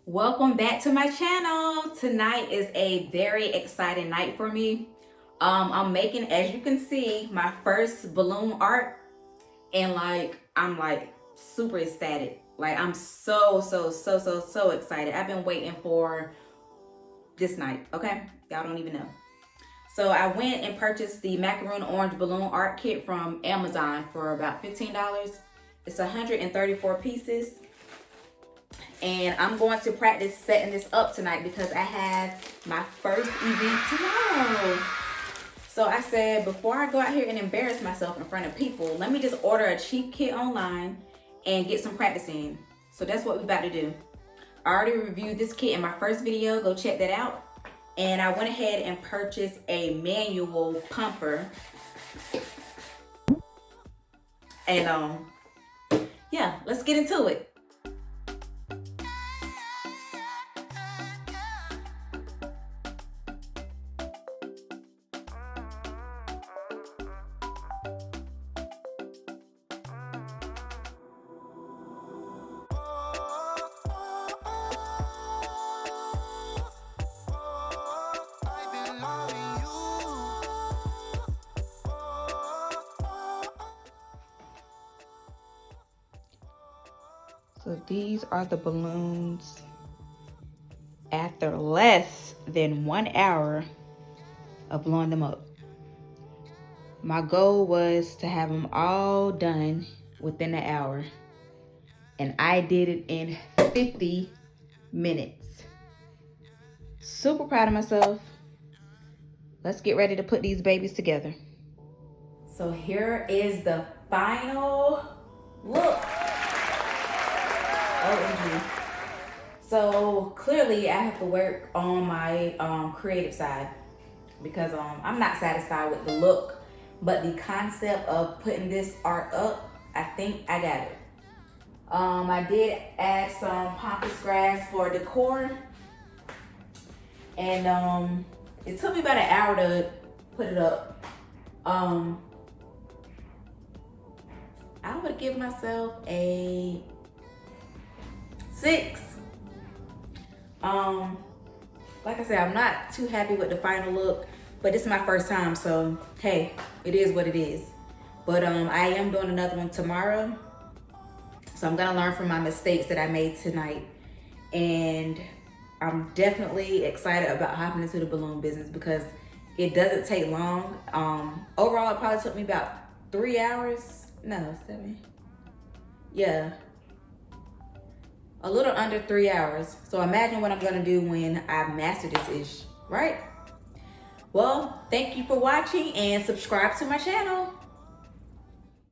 Welcome back to my channel. Tonight is a very exciting night for me. I'm making, as you can see, my first balloon art, and I'm super ecstatic. I'm so excited. I've been waiting for this night. Okay, y'all don't even know. So I went and purchased the macaroon orange balloon art kit from Amazon for about $15. It's 134 pieces. And I'm going to practice setting this up tonight because I have my first event tomorrow. So I said, before I go out here and embarrass myself in front of people, let me just order a cheap kit online and get some practice in. So that's what we're about to do. I already reviewed this kit in my first video. Go check that out. And I went ahead and purchased a manual pumper. And yeah, let's get into it. So these are the balloons after less than 1 hour of blowing them up. My goal was to have them all done within an hour, and I did it in 50 minutes. Super proud of myself. Let's get ready to put these babies together. So here is the final look. OMG. So clearly I have to work on my creative side because I'm not satisfied with the look, but the concept of putting this art up, I think I got it. I did add some pampas grass for decor, and it took me about an hour to put it up. I would give myself a 6. Like I said, I'm not too happy with the final look, but this is my first time, so hey, it is what it is. But I am doing another one tomorrow, so I'm gonna learn from my mistakes that I made tonight, and I'm definitely excited about hopping into the balloon business because it doesn't take long. Overall, it probably took me about 3 hours. No, 7. Yeah. A little under 3 hours. So imagine what I'm gonna do when I master this ish, right? Well, thank you for watching and subscribe to my channel.